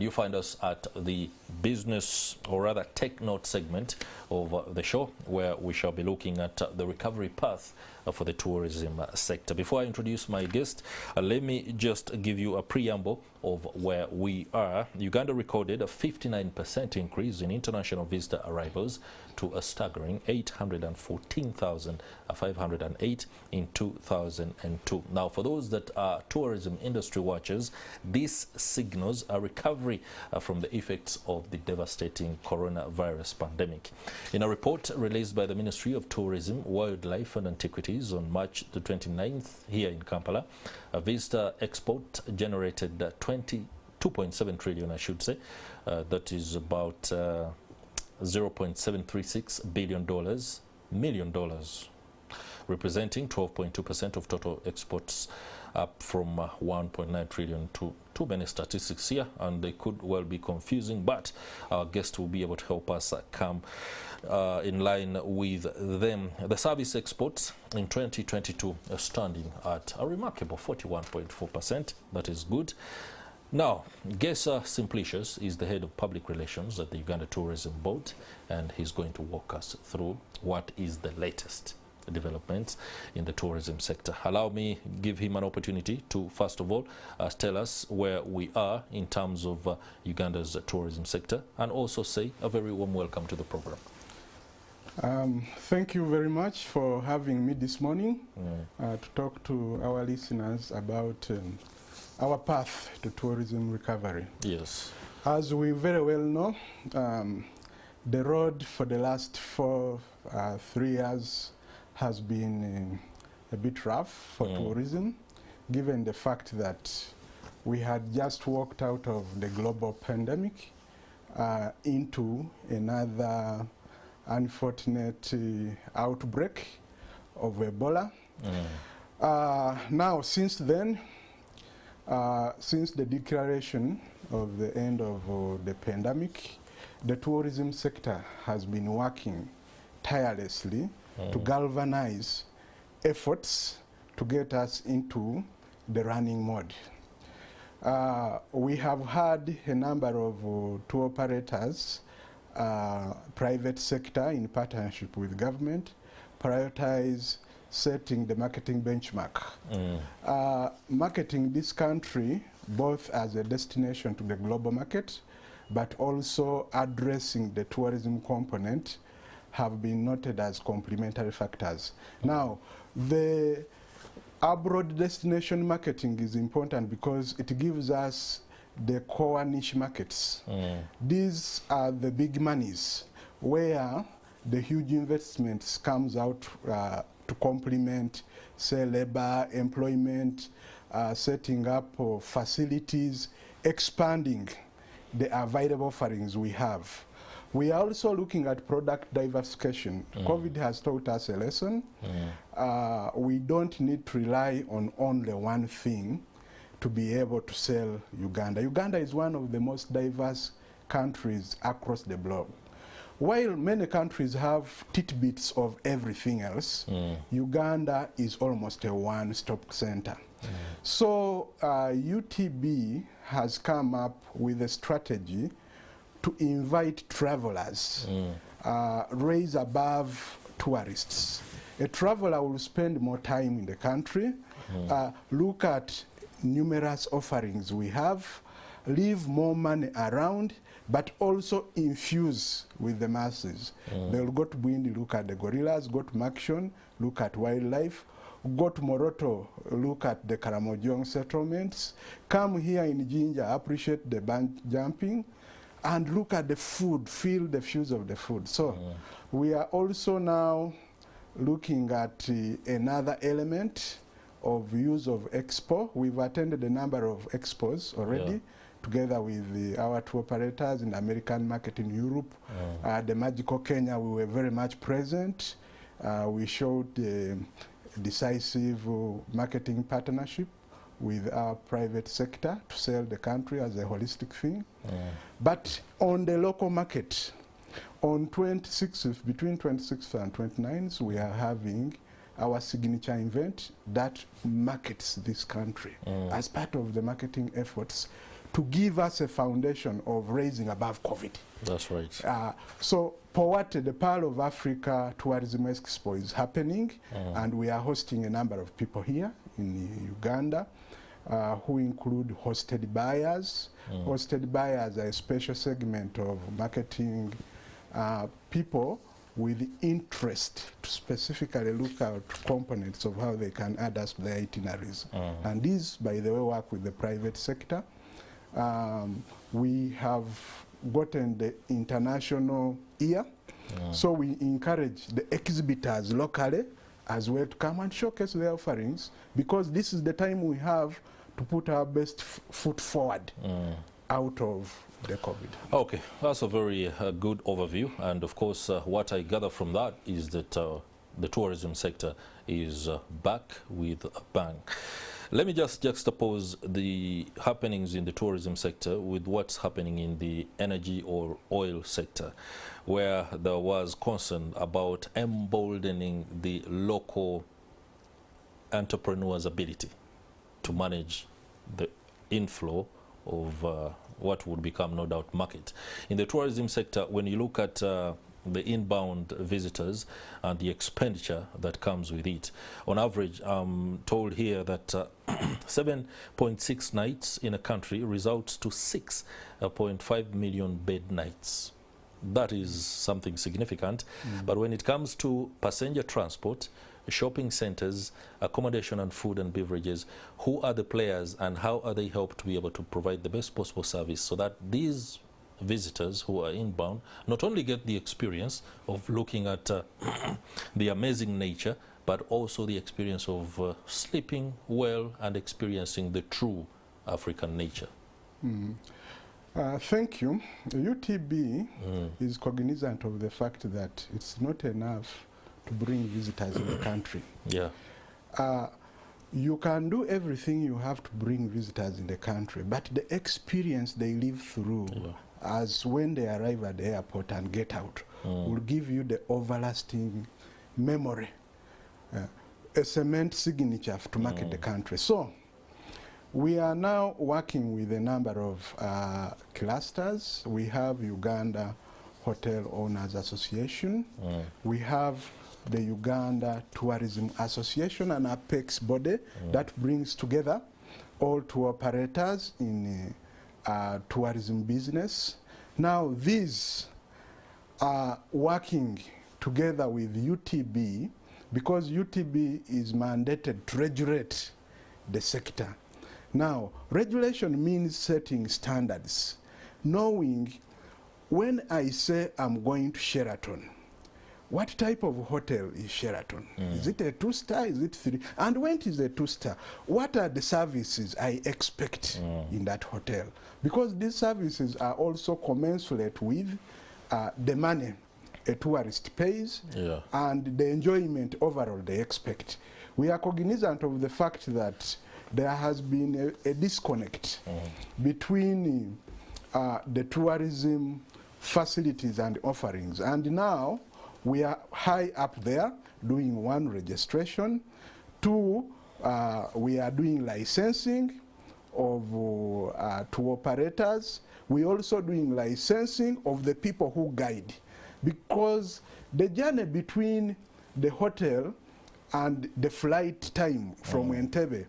You find us at the business, or rather tech note segment of the show, where we shall be looking at the recovery path for the tourism sector. Before I introduce my guest, let me just give you a preamble of where we are. Uganda recorded a 59% increase in international visitor arrivals to a staggering 814,508 in 2002. Now, for those that are tourism industry watchers, this signals a recovery from the effects of the devastating coronavirus pandemic. In a report released by the Ministry of Tourism, Wildlife and Antiquities on March the 29th here in Kampala, a visitor export generated 2.7 trillion, I should say. That is about $0.736 million, representing 12.2% of total exports, up from 1.9 trillion. Too many statistics here, and they could well be confusing, but our guest will be able to help us come in line with them. The service exports in 2022 are standing at a remarkable 41.4%. That is good. Now, Gesa Simplicius is the head of public relations at the Uganda Tourism Board, and he's going to walk us through what is the latest developments in the tourism sector. Allow me give him an opportunity to, first of all, tell us where we are in terms of Uganda's tourism sector, and also say a very warm welcome to the program. Thank you very much for having me this morning to talk to our listeners about our path to tourism recovery. Yes. As we very well know, the road for the last 3 years has been a bit rough for tourism, given the fact that we had just walked out of the global pandemic into another unfortunate outbreak of Ebola. Now, since then, since the declaration of the end of the pandemic, the tourism sector has been working tirelessly to galvanize efforts to get us into the running mode. We have had a number of tour operators, private sector in partnership with government, prioritize setting the marketing benchmark. Marketing this country both as a destination to the global market, but also addressing the tourism component, have been noted as complementary factors. Now, the abroad destination marketing is important because it gives us the core niche markets. These are the big monies where the huge investments comes out to complement, say, labor, employment, setting up facilities, expanding the available offerings we have. We are also looking at product diversification. COVID has taught us a lesson. We don't need to rely on only one thing to be able to sell Uganda. Uganda is one of the most diverse countries across the globe. While many countries have tidbits of everything else, Uganda is almost a one-stop center. So UTB has come up with a strategy to invite travelers, raise above tourists. A traveler will spend more time in the country, look at numerous offerings we have, leave more money around, but also infuse with the masses. They'll go to Bwindi, look at the gorillas, go to Makshon, look at wildlife, go to Moroto, look at the Karamojong settlements, come here in Jinja, appreciate the bungee jumping, and look at the food, feel the fuse of the food. So we are also now looking at another element of use of expo. We've attended a number of expos already, together with our tour operators in the American market in Europe. The Magical Kenya, we were very much present. We showed decisive marketing partnership with our private sector to sell the country as a holistic thing. But on the local market, on 26th, between 26th and 29th, we are having our signature event that markets this country as part of the marketing efforts to give us a foundation of raising above COVID. That's right. So Powate, the Pearl of Africa Tourism Expo is happening, and we are hosting a number of people here in Uganda who include hosted buyers. Hosted buyers are a special segment of marketing people with interest to specifically look at components of how they can add us to their itineraries. And these, by the way, work with the private sector. We have gotten the international ear, so we encourage the exhibitors locally as well to come and showcase their offerings, because this is the time we have to put our best foot forward out of the COVID. Okay, that's a very good overview, and of course what I gather from that is that the tourism sector is back with a bang. Let me just juxtapose the happenings in the tourism sector with what's happening in the energy or oil sector, where there was concern about emboldening the local entrepreneur's ability to manage the inflow of what would become, no doubt, market. In the tourism sector, when you look at the inbound visitors and the expenditure that comes with it, on average, I'm told here that 7.6 nights in a country results to 6.5 million bed nights. That is something significant. But when it comes to passenger transport, shopping centers, accommodation and food and beverages, who are the players and how are they helped to be able to provide the best possible service so that these visitors who are inbound not only get the experience of looking at the amazing nature, but also the experience of sleeping well and experiencing the true African nature? Thank you. UTB is cognizant of the fact that it's not enough to bring visitors in the country. Yeah. You can do everything you have to bring visitors in the country, but the experience they live through as when they arrive at the airport and get out will give you the everlasting memory, a cement signature to market the country. So we are now working with a number of clusters. We have Uganda Hotel Owners Association. We have the Uganda Tourism Association, an apex body that brings together all tour operators in tourism business. Now these are working together with UTB because UTB is mandated to regulate the sector. Now, regulation means setting standards, knowing when I say I'm going to Sheraton, what type of hotel is Sheraton? Is it a 2-star? Is it 3? And when it is a 2-star, what are the services I expect in that hotel? Because these services are also commensurate with the money a tourist pays and the enjoyment overall they expect. We are cognizant of the fact that there has been a disconnect between the tourism facilities and offerings, and now we are high up there doing 1, registration, 2, we are doing licensing of tour operators. We are also doing licensing of the people who guide, because the journey between the hotel and the flight time from Entebbe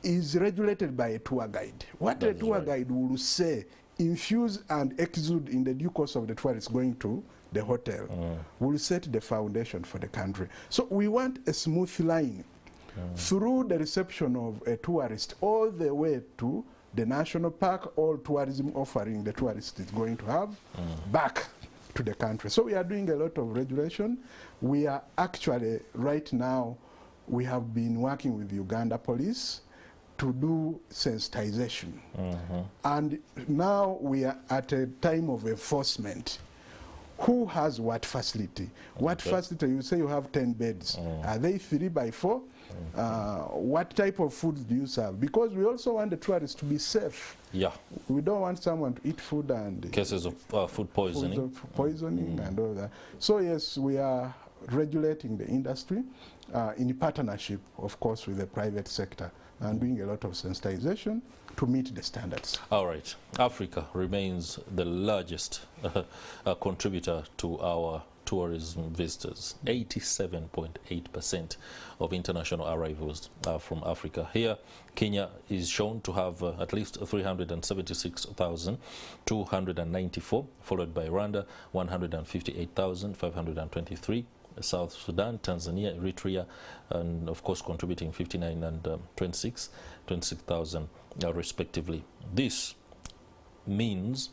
is regulated by a tour guide. What a tour guide will say, infuse and exude in the due course of the tourist going to the hotel will set the foundation for the country. So we want a smooth line through the reception of a tourist all the way to the national park, all tourism offering the tourist is going to have back to the country. So we are doing a lot of regulation. We are actually, right now, we have been working with Uganda Police to do sensitization. And now we are at a time of enforcement. Who has what facility? What facility? You say you have 10 beds. Are they 3 by 4? What type of food do you serve? Because we also want the tourists to be safe. Yeah. We don't want someone to eat food and... Cases of food poisoning. Poisoning and all that. So yes, we are regulating the industry in partnership, of course, with the private sector and doing a lot of sensitization to meet the standards. All right. Africa remains the largest contributor to our tourism visitors. 87.8% of international arrivals are from Africa. Here, Kenya is shown to have at least 376,294, followed by Rwanda, 158,523, South Sudan, Tanzania, Eritrea, and of course contributing 59 and 26,000 respectively. This means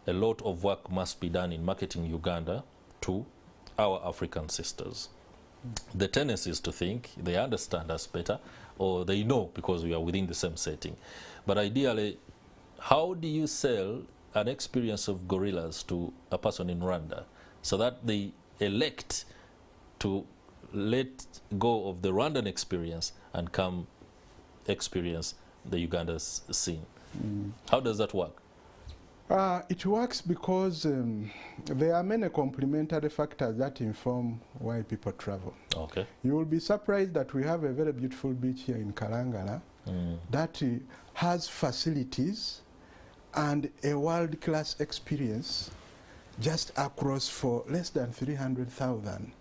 a lot of work must be done in marketing Uganda to our African sisters. The tendency is to think they understand us better, or they know because we are within the same setting. But ideally, how do you sell an experience of gorillas to a person in Rwanda so that they elect to let go of the Rwandan experience and come experience the Uganda scene? How does that work? It works because there are many complementary factors that inform why people travel. Okay. You will be surprised that we have a very beautiful beach here in Kalangala that has facilities and a world-class experience just across for less than 300,000.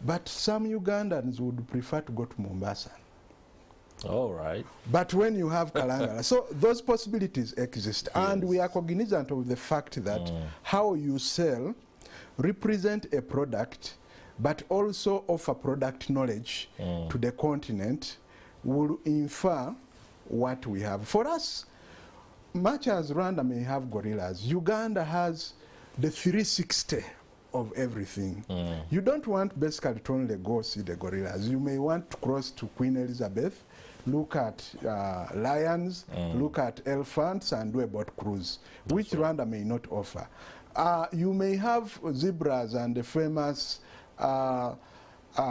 But some Ugandans would prefer to go to Mombasa. All right. But when you have Kalangala, so those possibilities exist. Yes. And we are cognizant of the fact that how you sell represent a product, but also offer product knowledge to the continent will infer what we have. For us, much as Rwanda may have gorillas, Uganda has the 360 of everything. You don't want basically to only go see the gorillas. You may want to cross to Queen Elizabeth, look at lions, look at elephants, and do a boat cruise, which Rwanda may not offer. You may have zebras and the famous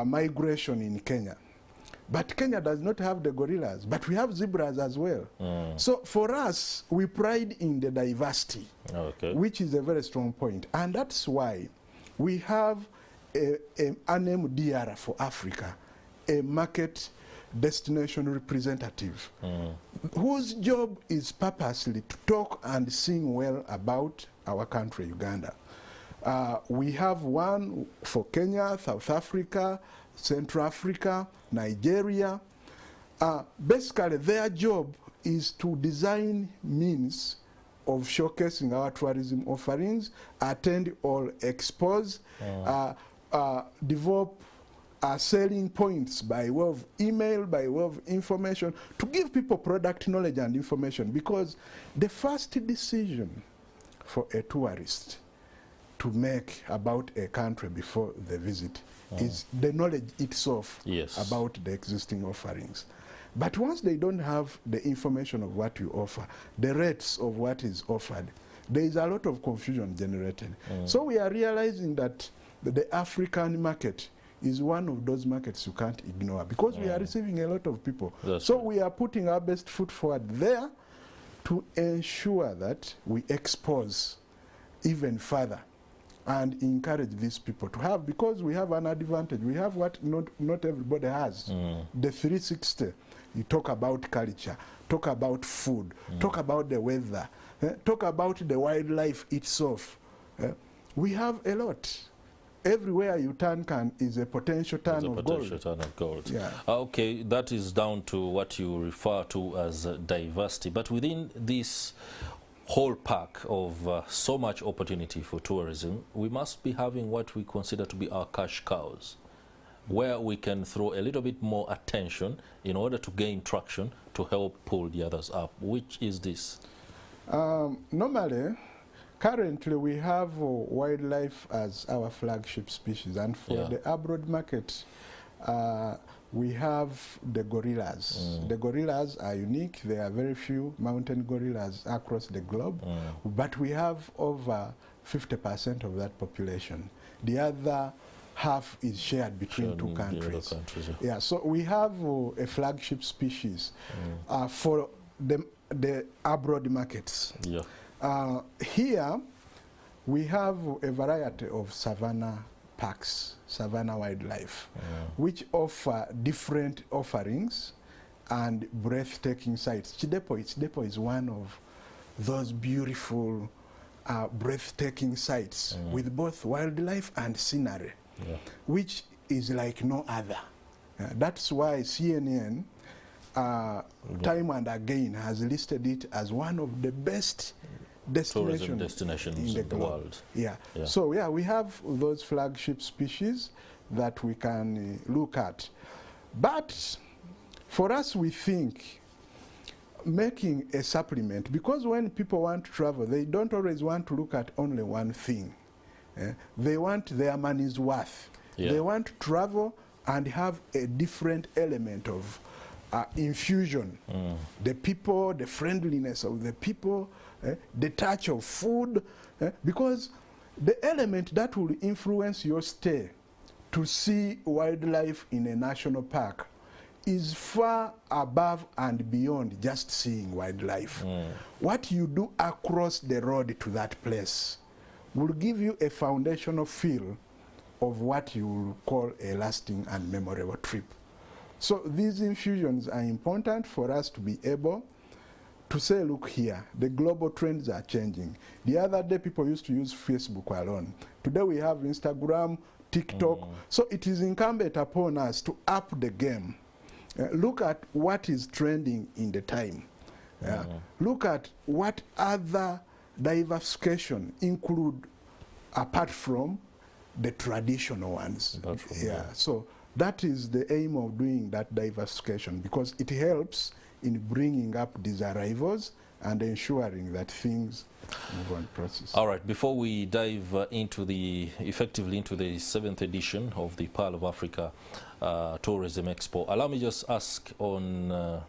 migration in Kenya. But Kenya does not have the gorillas, but we have zebras as well. So for us, we pride in the diversity, which is a very strong point. And that's why we have a name DR for Africa, a market destination representative, whose job is purposely to talk and sing well about our country, Uganda. We have one for Kenya, South Africa, Central Africa, Nigeria. Basically, their job is to design means of showcasing our tourism offerings, attend all expos, develop selling points by way of email, by way of information, to give people product knowledge and information, because the first decision for a tourist to make about a country before they visit is the knowledge itself about the existing offerings. But once they don't have the information of what you offer, the rates of what is offered, there is a lot of confusion generated. So we are realizing that the African market is one of those markets you can't ignore, because we are receiving a lot of people. So we are putting our best foot forward there to ensure that we expose even further and encourage these people to have, because we have an advantage. We have what not everybody has, the 360. You talk about culture, talk about food, talk about the weather, talk about the wildlife itself. We have a lot. Everywhere you turn is a potential turn of gold. Yeah. Okay, that is down to what you refer to as diversity. But within this whole pack of so much opportunity for tourism, we must be having what we consider to be our cash cows, where we can throw a little bit more attention in order to gain traction to help pull the others up. Which is this? Normally, currently we have wildlife as our flagship species, and for the abroad market, we have the gorillas. The gorillas are unique. There are very few mountain gorillas across the globe, but we have over 50% of that population. The other half is shared between two countries. Yeah, so we have a flagship species for the abroad markets. Here we have a variety of savanna parks, savanna wildlife, which offer different offerings and breathtaking sites. Chidepo is one of those beautiful, breathtaking sites with both wildlife and scenery, which is like no other. That's why CNN, time and again, has listed it as one of the best destinations in the world. So yeah, we have those flagship species that we can look at. But for us, we think making a supplement, because when people want to travel, they don't always want to look at only one thing. They want their money's worth. They want to travel and have a different element of infusion. The people, the friendliness of the people, the touch of food, because the element that will influence your stay to see wildlife in a national park is far above and beyond just seeing wildlife. What you do across the road to that place will give you a foundational feel of what you will call a lasting and memorable trip. So these infusions are important for us to be able to say, look here, the global trends are changing. The other day people used to use Facebook alone. Today we have Instagram, TikTok. So it is incumbent upon us to up the game. Look at what is trending in the time. Look at what other diversification include apart from the traditional ones. So that is the aim of doing that diversification, because it helps in bringing up these arrivals and ensuring that things move on process. All right, before we dive effectively into the 7th edition of the Pearl of Africa Tourism Expo, allow me just ask on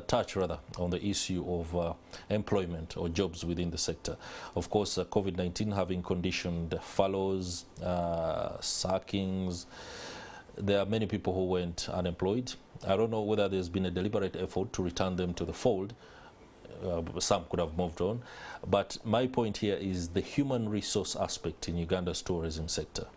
touch rather on the issue of employment or jobs within the sector. Of course, COVID-19 having conditioned furloughs, sackings, there are many people who went unemployed. I don't know whether there's been a deliberate effort to return them to the fold. Some could have moved on. But my point here is the human resource aspect in Uganda's tourism sector.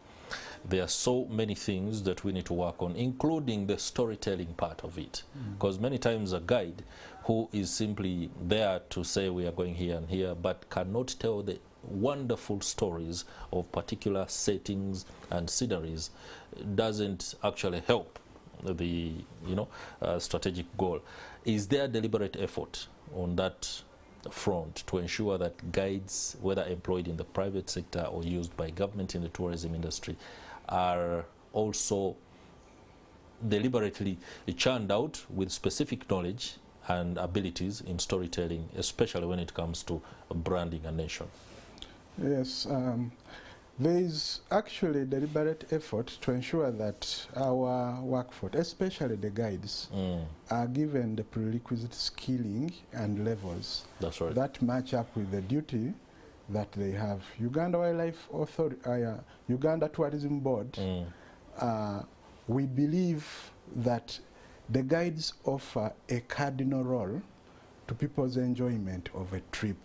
There are so many things that we need to work on, including the storytelling part of it. Because many times a guide who is simply there to say we are going here and here, but cannot tell the wonderful stories of particular settings and sceneries doesn't actually help the strategic goal. Is there deliberate effort on that front to ensure that guides, whether employed in the private sector or used by government in the tourism industry, are also deliberately churned out with specific knowledge and abilities in storytelling, especially when it comes to branding a nation? Yes, there is actually deliberate effort to ensure that our workforce, especially the guides, are given the prerequisite skilling and levels that match up with the duty that they have. Uganda Wildlife Authority, Uganda Tourism Board, we believe that the guides offer a cardinal role to people's enjoyment of a trip.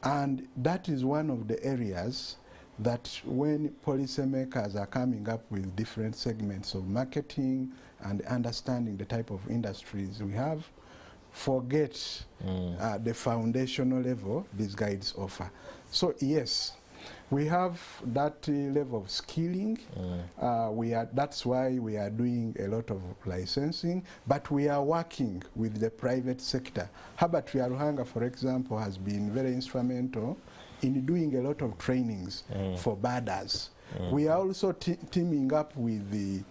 And that is one of the areas that when policymakers are coming up with different segments of marketing and understanding the type of industries we have, forget the foundational level these guides offer. So yes, we have that level of skilling. That's why we are doing a lot of licensing, but we are working with the private sector. Herbert Ruhanga, for example, has been very instrumental in doing a lot of trainings for birders. We are also teaming up with the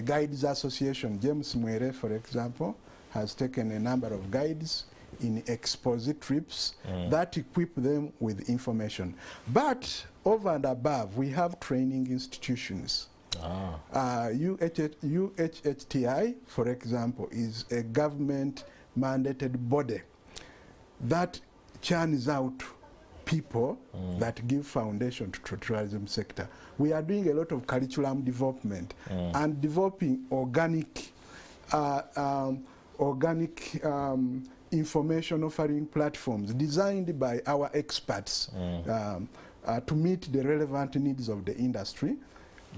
Guides Association. James Mwere, for example, has taken a number of guides in exposit trips that equip them with information. But over and above, we have training institutions. UHHTI, for example, is a government-mandated body that churns out people that give foundation to the tourism sector. We are doing a lot of curriculum development and developing organic information offering platforms designed by our experts to meet the relevant needs of the industry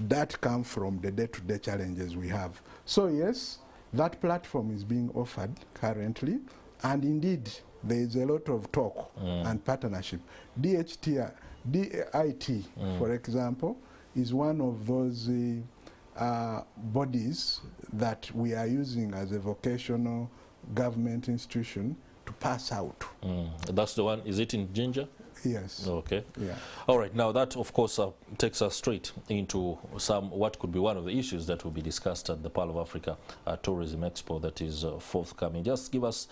that come from the day-to-day challenges we have. So yes, That platform is being offered currently, and indeed there is a lot of talk and partnership. DIT, for example, is one of those bodies that we are using as a vocational government institution to pass out. That's the one. Is it in Ginger? Yes. Okay. Yeah. All right. Now that, of course, takes us straight into what could be one of the issues that will be discussed at the Pearl of Africa Tourism Expo that is forthcoming. Just give us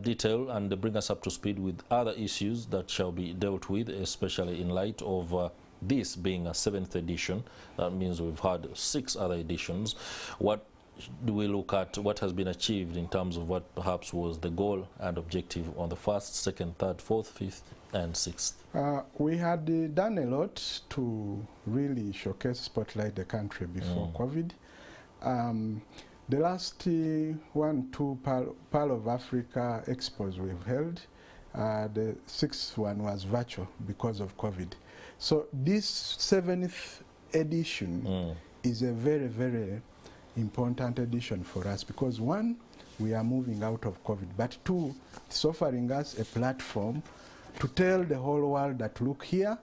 detail and bring us up to speed with other issues that shall be dealt with, especially in light of this being a 7th edition. That means we've had 6 other editions. What do we look at? What has been achieved in terms of what perhaps was the goal and objective on the 1st, 2nd, 3rd, 4th, 5th and 6th? We had done a lot to really showcase, spotlight the country before COVID. The last 2 Pearl of Africa expos we've held, the 6th one was virtual because of COVID. So this 7th edition is a very, very important edition for us because 1, we are moving out of COVID, but 2, it's offering us a platform to tell the whole world that look here,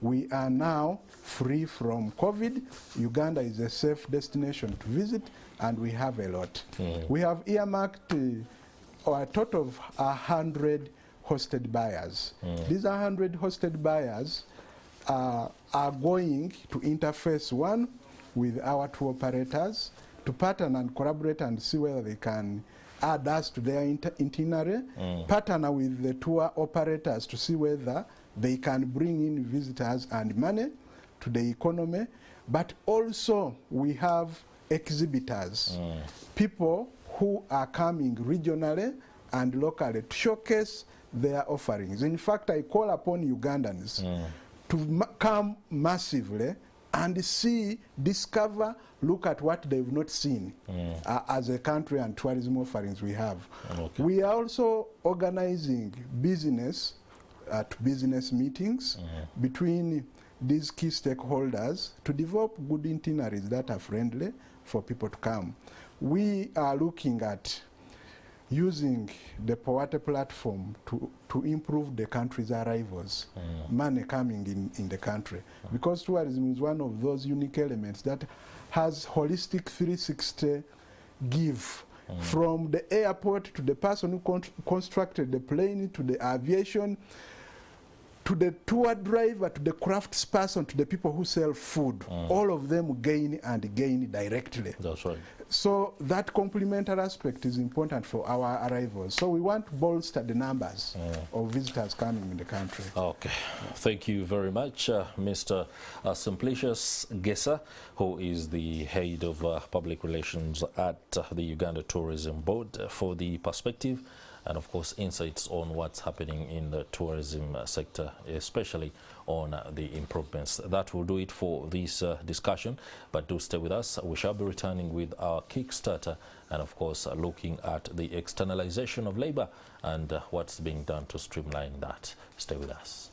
we are now free from COVID. Uganda is a safe destination to visit, and we have a lot. We have earmarked a total of 100 hosted buyers. These 100 hosted buyers are going to interface, 1, with our tour operators to partner and collaborate and see whether they can add us to their itinerary, partner with the tour operators to see whether they can bring in visitors and money to the economy. But also we have exhibitors, people who are coming regionally and locally to showcase their offerings. In fact, I call upon Ugandans to come massively and see, discover, look at what they've not seen as a country and tourism offerings we have. We are also organizing business to business meetings between these key stakeholders to develop good itineraries that are friendly for people to come. We are looking at using the Powate platform to improve the country's arrivals, money coming in the country. Because tourism is one of those unique elements that has holistic 360 give, from the airport to the person who constructed the plane, to the aviation, to the tour driver, to the crafts person, to the people who sell food. All of them gain and gain directly. That's right. So that complementary aspect is important for our arrivals. So we want to bolster the numbers of visitors coming in the country. Okay. Thank you very much, Mr. Simplicius Gesa, who is the head of public relations at the Uganda Tourism Board, for the perspective and of course insights on what's happening in the tourism sector, especially on the improvements. That will do it for this discussion, but do stay with us. We shall be returning with our Kickstarter and of course looking at the externalization of labor and what's being done to streamline that. Stay with us.